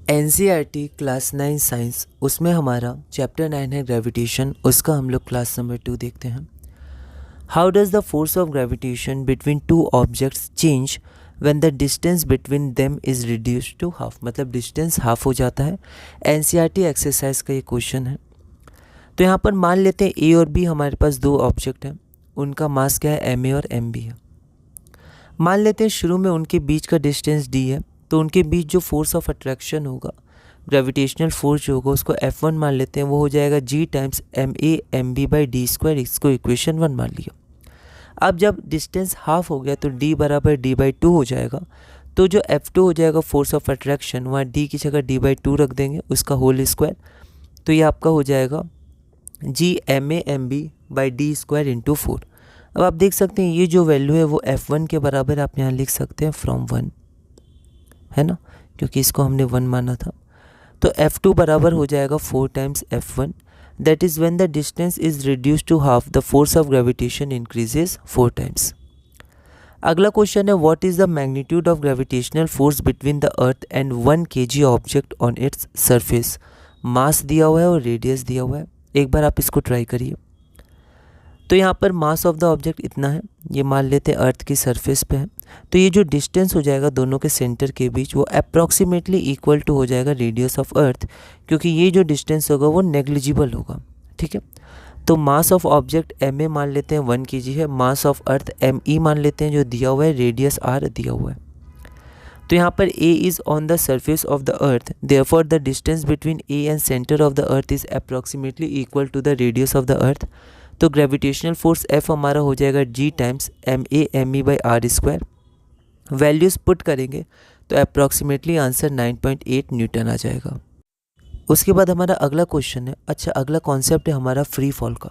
NCERT class 9 science, उसमें हमारा chapter 9 है ग्रेविटेशन। उसका हम लोग क्लास नंबर 2 देखते हैं। How does the force of gravitation between two objects change when the distance between them is reduced to half. मतलब डिस्टेंस हाफ हो जाता है। NCERT एक्सरसाइज का ये क्वेश्चन है। तो यहाँ पर मान लेते हैं ए और बी हमारे पास दो ऑब्जेक्ट हैं, उनका मास क्या है, MA और MB है। मान लेते हैं शुरू में उनके बीच का डिस्टेंस D है, तो उनके बीच जो फोर्स ऑफ अट्रैक्शन होगा, ग्रेविटेशनल फोर्स जो होगा, उसको F1 मान लेते हैं। वो हो जाएगा G times MA MB by D square. इसको इक्वेशन 1 मान लिया। अब जब डिस्टेंस हाफ हो गया तो D बराबर D/2 हो जाएगा। तो जो F2 हो जाएगा फोर्स ऑफ अट्रैक्शन, वहाँ D की जगह D/2 रख देंगे, उसका होल स्क्वायर। तो ये आपका हो जाएगा G MA MB by D square into 4। अब आप देख सकते हैं ये जो वैल्यू है वो F1 के बराबर आप यहाँ लिख सकते हैं फ्रॉम 1, है ना, क्योंकि इसको हमने 1 माना था। तो F2 बराबर हो जाएगा 4 times F1। That is when the distance is reduce to half the force of gravitation increases 4 times. अगला क्वेश्चन है what is the magnitude of gravitational force between the earth and 1 kg object on its surface. Mass दिया हुआ है और radius दिया हुआ है। एक बार आप इसको ट्राई करिए। तो यहाँ पर मास ऑफ द ऑब्जेक्ट इतना है, ये मान लेते हैं अर्थ की सरफेस पे है। तो ये जो डिस्टेंस हो जाएगा दोनों के सेंटर के बीच, वो अप्रॉक्सीमेटली इक्वल टू हो जाएगा रेडियस ऑफ अर्थ, क्योंकि ये जो डिस्टेंस होगा वो नेग्लिजिबल होगा। ठीक है, तो मास ऑफ ऑब्जेक्ट MA मान लेते हैं 1 kg है। मास ऑफ अर्थ ME मान लेते हैं जो दिया हुआ है, रेडियस R दिया हुआ है। तो यहाँ पर A is on the surface of the earth, therefore the distance between A and centre of the earth is approximately equal to the radius of the earth. तो ग्रेविटेशनल फोर्स F हमारा हो जाएगा G times MA ME by R square. Values put करेंगे तो approximately answer 9.8 Newton आ जाएगा। उसके बाद हमारा अगला क्वेश्चन है, अच्छा अगला कॉन्सेप्ट है हमारा फ्री फॉल का।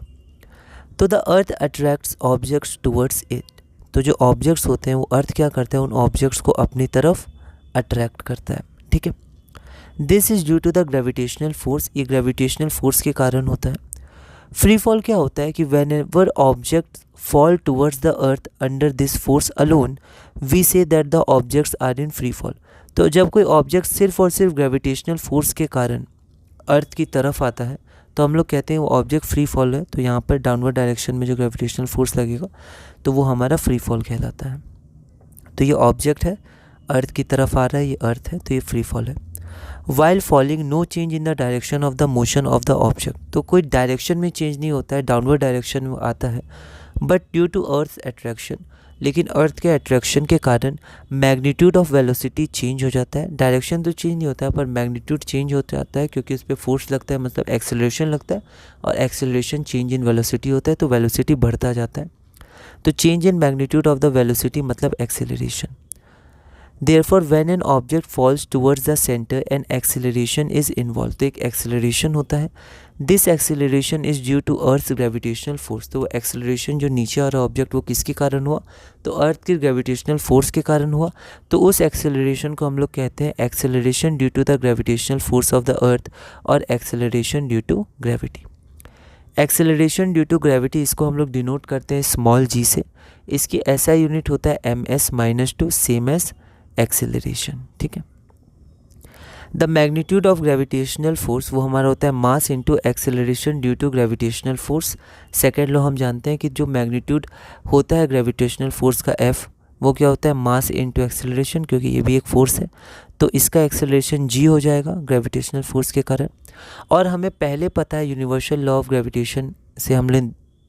तो the earth attracts objects towards it. तो जो ऑब्जेक्ट्स होते हैं वो अर्थ क्या करते हैं, उन ऑब्जेक्ट्स को अपनी तरफ अट्रैक्ट करता है। ठीक है, this is due to the gravitational force. ये ग्रेविटेशनल फोर्स के कारण होता है। फ्री फॉल क्या होता है कि whenever object fall towards the earth under this force alone, we say that the objects are in free fall. तो जब कोई ऑब्जेक्ट सिर्फ और सिर्फ ग्रेविटेशनल फोर्स के कारण अर्थ की तरफ आता है तो हम लोग कहते हैं वो ऑब्जेक्ट फ्री फॉल है। तो यहाँ पर डाउनवर्ड डायरेक्शन में जो ग्रेविटेशनल फोर्स लगेगा तो वो हमारा फ्री फॉल कहलाता है। तो ये ऑब्जेक्ट है, अर्थ की तरफ आ रहा है, ये अर्थ है, तो ये फ्री फॉल है। While falling no change in the direction of the motion of the object. तो कोई डायरेक्शन में चेंज नहीं होता है, डाउनवर्ड डायरेक्शन में आता है, but due to earth attraction. लेकिन अर्थ के अट्रैक्शन के कारण मैग्नीट्यूड ऑफ वेलोसिटी चेंज हो जाता है। डायरेक्शन तो चेंज नहीं होता है पर मैग्नीट्यूड चेंज हो जाता है, क्योंकि उस पर फोर्स लगता है, मतलब एक्सेलरेशन लगता है, और एक्सेलरेशन चेंज इन वेलोसिटी होता है, तो वेलोसिटी बढ़ता जाता है। तो change in magnitude of the velocity मतलब acceleration. Therefore, when an object falls towards the center, an acceleration is involved। तो एक acceleration होता है। This acceleration is due to Earth's gravitational force। तो वो acceleration जो नीचे आ रहा ऑब्जेक्ट वो किसके कारण हुआ, तो अर्थ की ग्रेविटेशनल फोर्स के कारण हुआ। तो उस acceleration को हम लोग कहते हैं acceleration due to the gravitational force of the earth और acceleration due to gravity। acceleration due to gravity इसको हम लोग डिनोट करते हैं स्मॉल g से। इसकी SI यूनिट होता है ms-2, सेम एज एक्सेलरेशन। ठीक है, the magnitude of gravitational force वो हमारा होता है mass into acceleration due to gravitational force. Second law हम जानते हैं कि जो मैग्नीट्यूड होता है ग्रेविटेशनल फोर्स का F, वो क्या होता है मास इंटू एक्सेलरेशन, क्योंकि ये भी एक फोर्स है। तो इसका एक्सेलरेशन G हो जाएगा ग्रेविटेशनल फोर्स के कारण। और हमें पहले पता है यूनिवर्सल लॉ ऑफ ग्रेविटेशन से हमने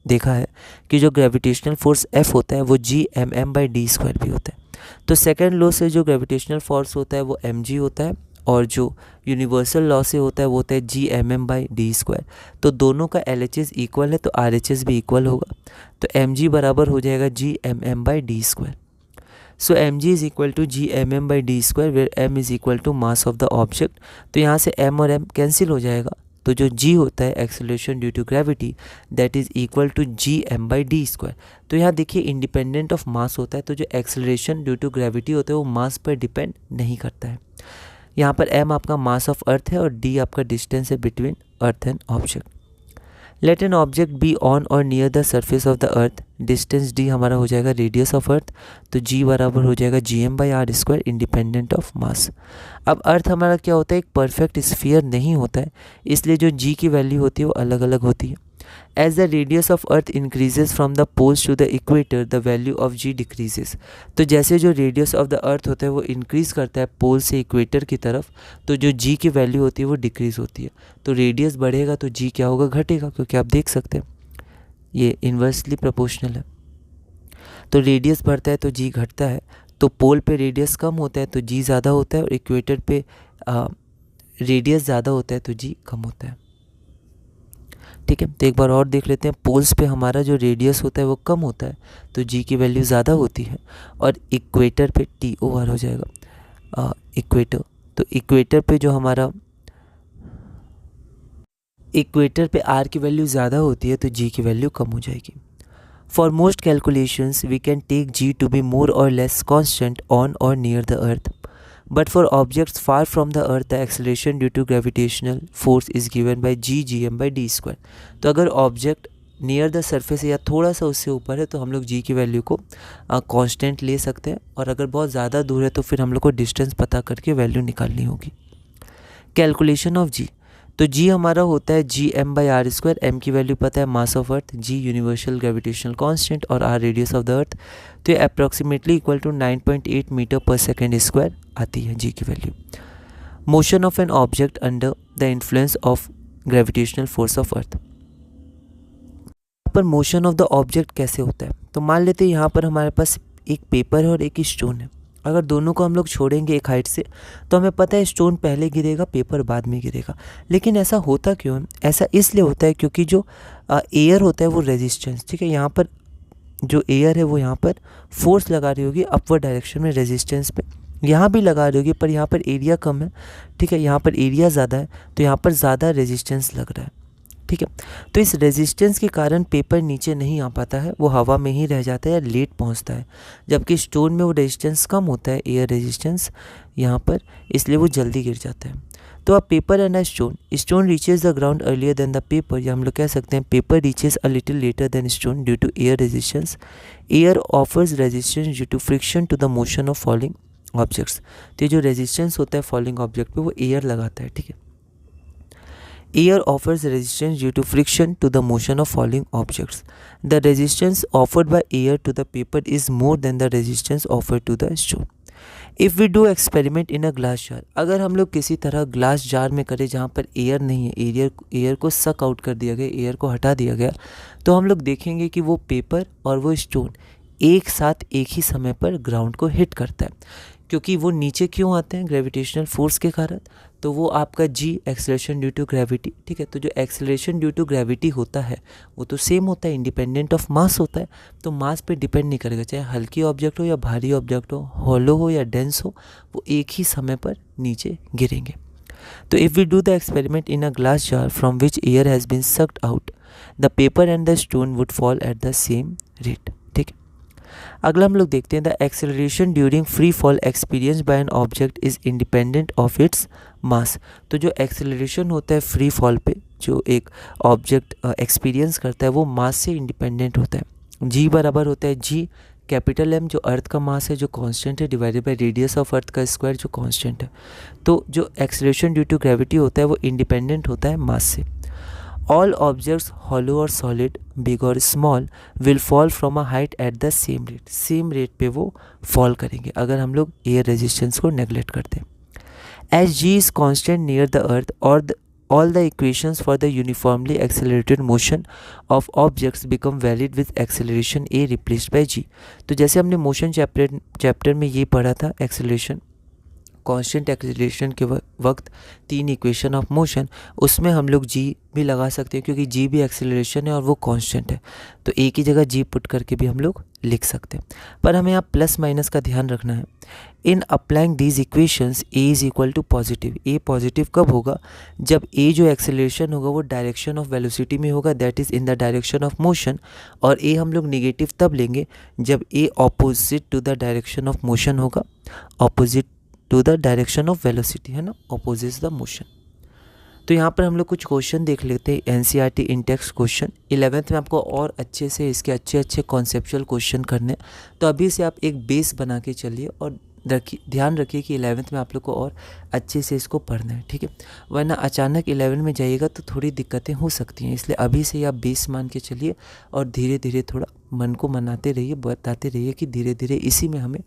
देखा है कि जो ग्रेविटेशनल फोर्स F होता है वो G बाई D स्क्वायर भी होता है। तो सेकेंड लॉ से जो ग्रेविटेशनल फोर्स होता है वो mg होता है, और जो यूनिवर्सल लॉ से होता है वो होता है G बाई D स्क्वायर। तो दोनों का LHS इक्वल है तो RHS भी इक्वल होगा। तो mg बराबर हो जाएगा G by D square. So mg is equal to G by D square, where m is equal to mass of the object. तो यहाँ से m और m कैंसिल हो जाएगा, तो जो g होता है acceleration due to gravity, that is equal to G by D square. तो यहाँ देखिए इंडिपेंडेंट ऑफ मास होता है, तो जो एक्सेलरेशन ड्यू टू ग्रेविटी होता है वो मास पर डिपेंड नहीं करता है। यहाँ पर m आपका मास ऑफ अर्थ है और d आपका डिस्टेंस है between earth and object. Let an object be on or near the surface of the earth, distance d हमारा हो जाएगा रेडियस ऑफ अर्थ, तो g बराबर हो जाएगा gm/r² इंडिपेंडेंट ऑफ मास। अब अर्थ हमारा क्या होता है, एक परफेक्ट स्फीयर नहीं होता है, इसलिए जो g की वैल्यू होती है वो अलग अलग होती है। As the radius of earth increases from the poles to the equator the value of g decreases. तो जैसे जो रेडियस ऑफ द अर्थ होता है वो इंक्रीज़ करता है पोल से इक्वेटर की तरफ, तो जो g की वैल्यू होती है वो डिक्रीज़ होती है। तो रेडियस बढ़ेगा तो g क्या होगा, घटेगा, क्योंकि आप देख सकते हैं ये इन्वर्सली प्रोपोर्शनल है। तो रेडियस बढ़ता है तो g घटता है, तो पोल पे रेडियस कम होता है तो g ज़्यादा होता है, और इक्वेटर पे रेडियस ज़्यादा होता है तो g कम होता है। ठीक है, तो एक बार और देख लेते हैं। पोल्स पे हमारा जो रेडियस होता है वो कम होता है तो g की वैल्यू ज़्यादा होती है, और इक्वेटर पे T/R हो जाएगा इक्वेटर। तो इक्वेटर पे जो हमारा इक्वेटर पे r की वैल्यू ज़्यादा होती है तो g की वैल्यू कम हो जाएगी। For most calculations we can take g to be more or less constant on or near the earth, but for objects far from the earth the acceleration due to gravitational force is given by g/d²। तो अगर object near the surface या थोड़ा सा उससे ऊपर है तो हम लोग g की वैल्यू को कांस्टेंट ले सकते हैं, और अगर बहुत ज़्यादा दूर है तो फिर हम लोग को डिस्टेंस पता करके वैल्यू निकालनी होगी। कैलकुलेशन ऑफ g, तो g हमारा होता है gm/r², m की वैल्यू पता है mass of earth, g universal gravitational constant और r radius of the earth, तो ये अप्रॉक्सीमेटली इक्वल टू 9.8 मीटर पर सेकेंड स्क्वायर आती है g की value. Motion of an object under the influence of gravitational force of earth. यहाँ पर motion of the object कैसे होता है, तो मान लेते हैं यहाँ पर हमारे पास एक पेपर है और एक स्टोन है। अगर दोनों को हम लोग छोड़ेंगे एक हाइट से तो हमें पता है स्टोन पहले गिरेगा, पेपर बाद में गिरेगा। लेकिन ऐसा होता क्यों है, ऐसा इसलिए होता है क्योंकि जो एयर होता है वो रेजिस्टेंस, ठीक है, यहाँ पर जो एयर है वो यहाँ पर फोर्स लगा रही होगी अपवर्ड डायरेक्शन में रेजिस्टेंस पे, यहाँ भी लगा रही होगी, पर यहाँ पर एरिया कम है, ठीक है, यहाँ पर एरिया ज़्यादा है तो यहाँ पर ज़्यादा रेजिस्टेंस लग रहा है। ठीक है, तो इस रेजिस्टेंस के कारण पेपर नीचे नहीं आ पाता है, वो हवा में ही रह जाता है या लेट पहुंचता है, जबकि स्टोन में वो रेजिस्टेंस कम होता है, एयर रेजिस्टेंस यहाँ पर, इसलिए वो जल्दी गिर जाता है। तो अब paper and stone reaches the ground earlier than the paper, या हम लोग कह सकते हैं paper reaches a little later than stone due to air resistance. Air offers resistance due to friction to the motion of falling objects. तो ये जो resistance होता है फॉलिंग ऑब्जेक्ट पे वो एयर लगाता है। ठीक है, air offers resistance due to friction to the motion of falling objects. The resistance offered by air to the paper is more than the resistance offered to the stone. If we do experiment in a glass jar, अगर हम लोग किसी तरह glass jar में करें जहाँ पर air नहीं है, एयर को सक आउट कर दिया गया, एयर को हटा दिया गया, तो हम लोग देखेंगे कि वो पेपर और वो स्टोन एक साथ एक ही समय पर ग्राउंड को हिट करता है। क्योंकि वो नीचे क्यों आते हैं, ग्रेविटेशनल फोर्स के कारण, तो वो आपका g acceleration due to gravity. ठीक है, तो जो एक्सेलरेशन ड्यू टू ग्रेविटी होता है वो तो सेम होता है, इंडिपेंडेंट ऑफ मास होता है, तो मास पे डिपेंड नहीं करेगा, चाहे हल्की ऑब्जेक्ट हो या भारी ऑब्जेक्ट हो, हॉलो हो या डेंस हो, वो एक ही समय पर नीचे गिरेंगे। तो if we do the experiment in a glass jar from which air has been sucked out, the paper and the stone would fall at the same rate. ठीक है, अगला हम लोग देखते हैं the acceleration during free fall experience by an object is independent of its mass. तो जो acceleration होता है फ्री फॉल पे जो एक ऑब्जेक्ट एक्सपीरियंस करता है वो मास से इंडिपेंडेंट होता है। g बराबर होता है g कैपिटल M जो अर्थ का मास है जो कांस्टेंट है, डिवाइडेड बाय रेडियस ऑफ अर्थ का स्क्वायर जो कांस्टेंट है। तो जो एक्सेलरेशन ड्यू टू ग्रेविटी होता है वो इंडिपेंडेंट होता है मास से। All objects hollow or solid, big or small, will fall from a height at the same rate. Same rate पे वो फॉल करेंगे अगर हम लोग एयर रेजिस्टेंस को नेगलेक्ट करते हैं। As g is constant near the earth or all the equations for the uniformly accelerated motion of objects become valid with acceleration a replaced by g। तो जैसे हमने मोशन चैप्टर में ये पढ़ा था, एक्सेलरेशन कांस्टेंट एक्सेलरेशन के वक्त 3 equation of motion, उसमें हम लोग g भी लगा सकते हैं क्योंकि g भी एक्सेलरेशन है और वो कांस्टेंट है, तो a की जगह g पुट करके भी हम लोग लिख सकते हैं। पर हमें यहाँ प्लस माइनस का ध्यान रखना है। In applying these equations a is equal to positive. a positive कब होगा, जब a जो एक्सेलरेशन होगा वो डायरेक्शन ऑफ वेलोसिटी में होगा, that is in the direction of motion, और a हम लोग निगेटिव तब लेंगे जब a opposite to the direction of motion होगा, opposite to the direction of velocity है ना, ऑपोजिट द मोशन। तो यहाँ पर हम लोग कुछ क्वेश्चन देख लेते हैं NCERT in text question. 11th में आपको और अच्छे से इसके अच्छे कॉन्सेप्चुअल क्वेश्चन करने हैं, तो अभी से आप एक बेस बना के चलिए और ध्यान रखिए कि 11th में आप लोग को और अच्छे से इसको पढ़ना है, ठीक है। वरना अचानक 11 में जाइएगा तो थोड़ी दिक्कतें हो सकती हैं, इसलिए अभी से आप बेस मान के चलिए और धीरे धीरे थोड़ा मन को मनाते रहिए, बताते रहिए कि धीरे धीरे इसी में हमें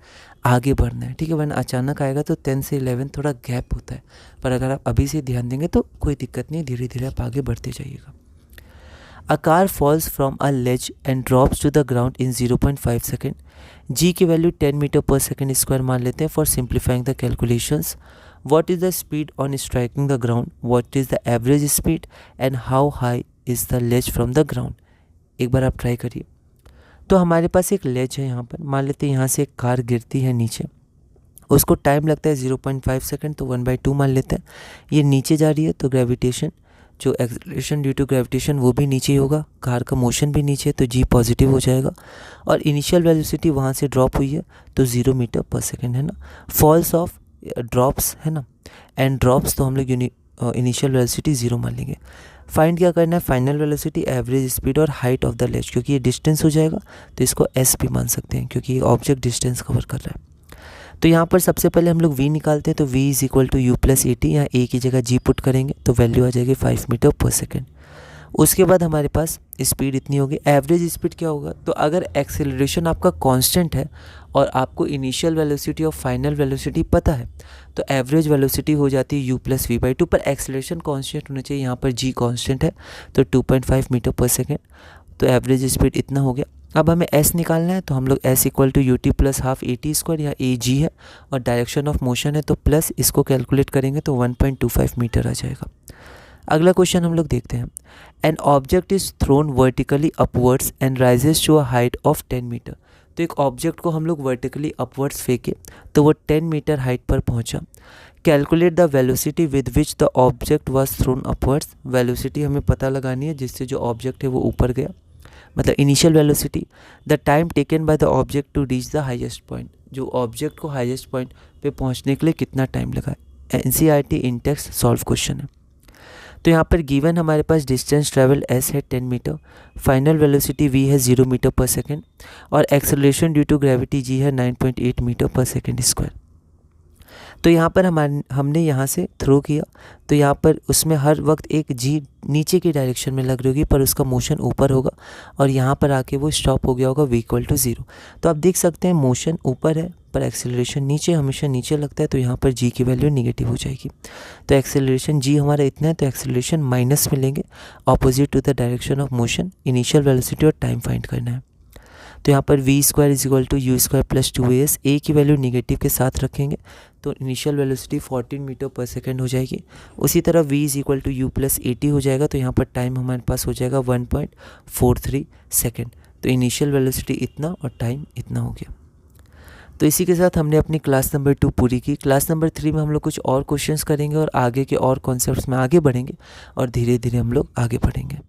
आगे बढ़ना है, ठीक है। वरना अचानक आएगा तो 10 से 11 थोड़ा गैप होता है, पर अगर आप अभी से ध्यान देंगे तो कोई दिक्कत नहीं, धीरे धीरे आप आगे बढ़ते जाइएगा। A car falls from a ledge and drops to the ground in 0.5 second. जी की वैल्यू 10 मीटर पर सेकेंड स्क्वायर मान लेते हैं for simplifying the calculations. What is the speed on striking the ground, what is the average speed and how high is the ledge from the ground. एक बार आप try करिए। तो हमारे पास एक लेज है, यहाँ पर मान लेते हैं यहाँ से एक कार गिरती है नीचे, उसको टाइम लगता है 0.5 सेकेंड, तो 1/2 मान लेते हैं। ये नीचे जा रही है तो ग्रेविटेशन, जो एक्सेलरेशन ड्यू टू ग्रेविटेशन वो भी नीचे ही होगा, कार का मोशन भी नीचे, तो जी पॉजिटिव हो जाएगा। और इनिशियल वेलोसिटी वहाँ से ड्रॉप हुई है तो 0 मीटर पर सेकेंड है ना। फॉल्स ऑफ ड्रॉप्स है ना, एंड ड्रॉप्स तो हम लोग इनिशियल वेलोसिटी 0 मान लेंगे। फाइंड क्या करना है, फाइनल वेलोसिटी, एवरेज स्पीड और हाइट ऑफ द लेज। क्योंकि ये डिस्टेंस हो जाएगा तो इसको एस भी मान सकते हैं, क्योंकि ये ऑब्जेक्ट डिस्टेंस कवर कर रहा है। तो यहाँ पर सबसे पहले हम लोग v निकालते हैं, तो v is equal to u plus a t, यहाँ a की जगह g पुट करेंगे तो वैल्यू आ जाएगी 5 मीटर पर सेकेंड। उसके बाद हमारे पास स्पीड इतनी होगी। एवरेज स्पीड क्या होगा, तो अगर एक्सेलरेशन आपका कांस्टेंट है और आपको इनिशियल वेलोसिटी और फाइनल वेलोसिटी पता है तो एवरेज वेलोसिटी हो जाती है u प्लस v/2, पर एक्सेलरेशन कांस्टेंट होना चाहिए, यहाँ पर g कांस्टेंट है तो 2.5 मीटर पर सेकेंड, तो एवरेज स्पीड इतना हो गया। अब हमें s निकालना है, तो हम लोग s equal to ut plus half a t square, या a g है और डायरेक्शन ऑफ मोशन है तो प्लस इसको कैलकुलेट करेंगे तो 1.25 मीटर आ जाएगा। अगला क्वेश्चन हम लोग देखते हैं। An object is thrown vertically upwards and rises to a height of 10 metre. तो एक ऑब्जेक्ट को हम लोग वर्टिकली अपवर्ड्स फेंके तो वो 10 मीटर हाइट पर पहुंचा। Calculate the velocity with which the object was thrown upwards. Velocity हमें पता लगानी है जिससे जो ऑब्जेक्ट है वो ऊपर गया, मतलब initial velocity. The time taken by the object to reach the highest point, जो ऑब्जेक्ट को हाईएस्ट पॉइंट पे पहुंचने के लिए कितना टाइम लगा। NCERT in text solve question है। तो यहाँ पर गिवन हमारे पास डिस्टेंस ट्रेवल s है 10 मीटर, फाइनल वेलोसिटी v है 0 मीटर पर सेकेंड और acceleration due to gravity g है 9.8 मीटर पर सेकेंड स्क्वायर। तो यहाँ पर हमने यहाँ से थ्रो किया तो यहाँ पर उसमें हर वक्त एक जी नीचे की डायरेक्शन में लग रही होगी, पर उसका मोशन ऊपर होगा और यहाँ पर आके वो स्टॉप हो गया होगा v इक्वल टू 0। तो आप देख सकते हैं मोशन ऊपर है पर एक्सेलरेशन नीचे, हमेशा नीचे लगता है, तो यहाँ पर g की वैल्यू नेगेटिव हो जाएगी। तो एक्सेलरेशन g हमारा इतना है तो एक्सेलरेशन माइनस में लेंगे, opposite to the direction of motion. Initial velocity और टाइम फाइंड करना है। तो यहाँ पर v square is equal to u square plus 2as, a की वैल्यू निगेटिव के साथ रखेंगे तो इनिशियल वेलोसिटी 14 मीटर पर सेकेंड हो जाएगी। उसी तरह v is equal to u plus a t हो जाएगा, तो यहाँ पर टाइम हमारे पास हो जाएगा 1.43 सेकेंड। तो इनिशियल वेलोसिटी इतना और टाइम इतना हो गया। तो इसी के साथ हमने अपनी क्लास नंबर 2 पूरी की। क्लास नंबर 3 में हम लोग कुछ और क्वेश्चंस करेंगे और आगे के और कॉन्सेप्ट्स में आगे बढ़ेंगे और धीरे धीरे हम लोग आगे बढ़ेंगे।